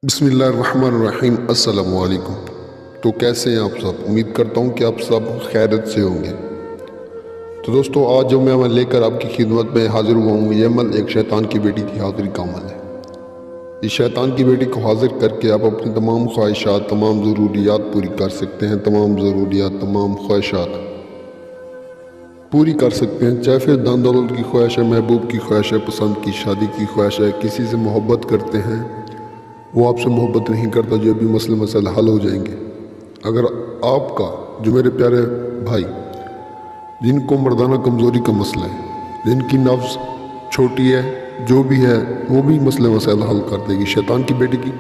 بسم اللہ الرحمن الرحیم۔ السلام علیکم۔ تو کیسے ہیں آپ سب؟ امید کرتا ہوں کہ آپ سب خیریت سے ہوں گے۔ تو دوستو، آج جو میں عمل لے کر آپ کی خدمت میں حاضر ہوا ہوں، یہ عمل ایک شیطان کی بیٹی کی حاضری کا عمل ہے۔ اس شیطان کی بیٹی کو حاضر کر کے آپ اپنی تمام خواہشات، تمام ضروریات پوری کر سکتے ہیں۔ تمام ضروریات، تمام خواہشات پوری کر سکتے ہیں، چاہے پھر دان دولت کی خواہش ہے، محبوب کی خواہش ہے، پسند کی شادی کی خواہش ہے، کسی سے محبت کرتے ہیں، وہ آپ سے محبت نہیں کرتا، جو بھی مسئلے حل ہو جائیں گے۔ اگر آپ کا، جو میرے پیارے بھائی جن کو مردانہ کمزوری کا مسئلہ ہے، جن کی نفس چھوٹی ہے، جو بھی ہے وہ بھی مسائل حل کر دے گی۔ شیطان کی بیٹی کی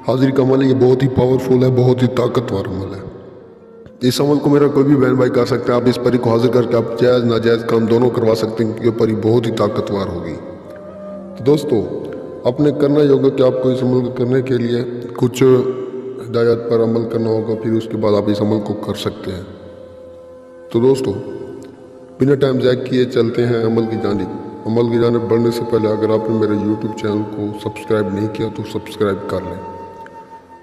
حاضری کا عمل ہے، یہ بہت ہی پاورفل ہے، بہت ہی طاقتور عمل ہے۔ اس عمل کو میرا کوئی بھی بہن بھائی کر سکتے ہیں۔ آپ اس پری کو حاضر کر کے آپ جائز ناجائز کام دونوں کروا سکتے ہیں، کیونکہ یہ پری بہت ہی طاقتور ہوگی۔ تو دوستو، آپ نے کرنا یہ ہوگا کہ آپ کو اس عمل کو کرنے کے لیے کچھ ہدایات پر عمل کرنا ہوگا، پھر اس کے بعد آپ اس عمل کو کر سکتے ہیں۔ تو دوستو، بنا ٹائم ضائع کیے چلتے ہیں عمل کی جانب۔ عمل کی جانب بڑھنے سے پہلے اگر آپ نے میرے یوٹیوب چینل کو سبسکرائب نہیں کیا تو سبسکرائب کر لیں۔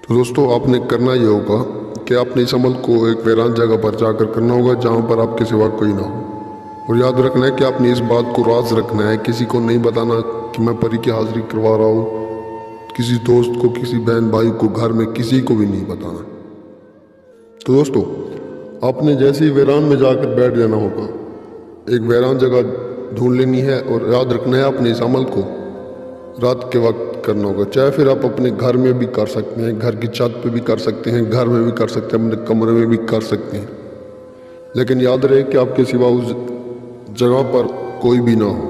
تو دوستو، آپ نے کرنا یہ ہوگا کہ آپ نے اس عمل کو ایک ویران جگہ پر جا کر کرنا ہوگا، جہاں پر آپ کے سوا کوئی نہ ہو۔ اور یاد رکھنا ہے کہ آپ نے اس بات کو راز رکھنا ہے، کسی کو نہیں بتانا کہ میں پری کی حاضری کروا رہا ہوں۔ کسی دوست کو، کسی بہن بھائی کو، گھر میں کسی کو بھی نہیں بتانا۔ تو دوستو، آپ نے جیسے ہی ویران میں جا کر بیٹھ جانا ہوگا، ایک ویران جگہ ڈھونڈ لینی ہے، اور یاد رکھنا ہے آپ نے اس عمل کو رات کے وقت کرنا ہوگا۔ چاہے پھر آپ اپنے گھر میں بھی کر سکتے ہیں، گھر کی چھت پہ بھی کر سکتے ہیں، گھر میں بھی کر سکتے ہیں، اپنے کمرے میں بھی کر سکتے ہیں، لیکن یاد رہے کہ آپ کے سوا اس جگہ پر کوئی بھی نہ ہو۔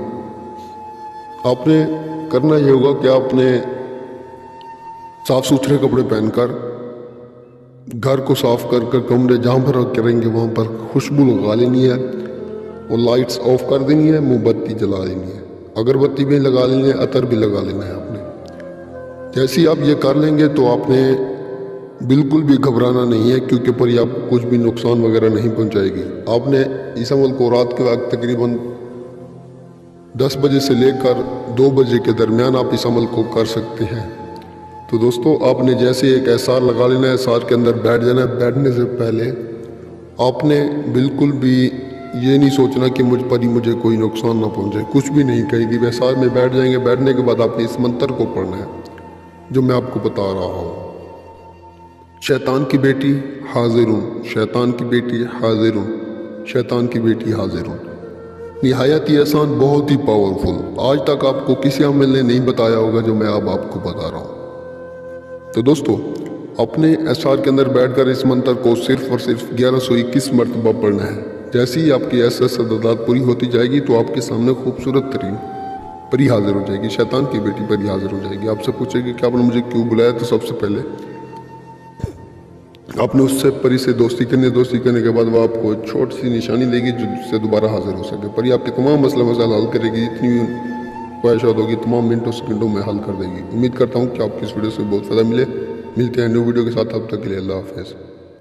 آپ نے کرنا یہ ہوگا کہ آپ نے صاف ستھرے کپڑے پہن کر، گھر کو صاف کر کر، کمرے جہاں پر کریں گے وہاں پر خوشبو لگا لینی ہے، اور لائٹس آف کر دینی ہے، موم بتی جلا لینی ہے، اگربتی بھی لگا لینی ہے، عطر بھی لگا لینا ہے آپ نے۔ جیسے ہی آپ یہ کر لیں گے تو آپ نے بالکل بھی گھبرانا نہیں ہے، کیونکہ پری آپ کو کچھ بھی نقصان وغیرہ نہیں پہنچائے گی۔ آپ نے اس عمل کو رات کے وقت تقریباً 10 بجے سے لے کر 2 بجے کے درمیان آپ اس عمل کو کر سکتے ہیں۔ تو دوستو، آپ نے جیسے ایک احسار لگا لینا ہے، احسار کے اندر بیٹھ جانا ہے۔ بیٹھنے سے پہلے آپ نے بالکل بھی یہ نہیں سوچنا کہ مجھے کوئی نقصان نہ پہنچے، کچھ بھی نہیں کہے گی۔ احسار میں بیٹھ جائیں گے، بیٹھنے کے بعد آپ نے اس منتر کو پڑھنا ہے جو میں آپ کو بتا رہا ہوں۔ شیطان کی بیٹی حاضرون، شیطان کی بیٹی حاضرون، شیطان کی بیٹی حاضرون۔ نہایت ہی آسان، بہت ہی پاورفل۔ آج تک آپ کو کسی عمل نے نہیں بتایا ہوگا جو میں اب آپ کو بتا رہا ہوں۔ تو دوستو، اپنے احسار کے اندر بیٹھ کر اس منتر کو صرف اور صرف 1121 مرتبہ پڑھنا ہے۔ جیسے ہی آپ کی ایسے عدد پوری ہوتی جائے گی تو آپ کے سامنے خوبصورت ترین پری حاضر ہو جائے گی، شیطان کی بیٹی پری حاضر ہو جائے گی۔ آپ سے پوچھے گی کہ آپ نے مجھے کیوں بلایا؟ تو سب سے پہلے آپ نے اس سے پری سے دوستی کرنے کے بعد وہ آپ کو چھوٹی سی نشانی دے گی جس سے دوبارہ حاضر ہو سکے۔ پری آپ کے تمام مسائل حل کرے گی، جتنی بھی خواہشات ہوگی تمام منٹوں سیکنڈوں میں حل کر دے گی۔ امید کرتا ہوں کہ آپ کی اس ویڈیو سے بہت فائدہ ملے۔ ملتے ہیں نیو ویڈیو کے ساتھ، تب تک کے لیے اللہ حافظ۔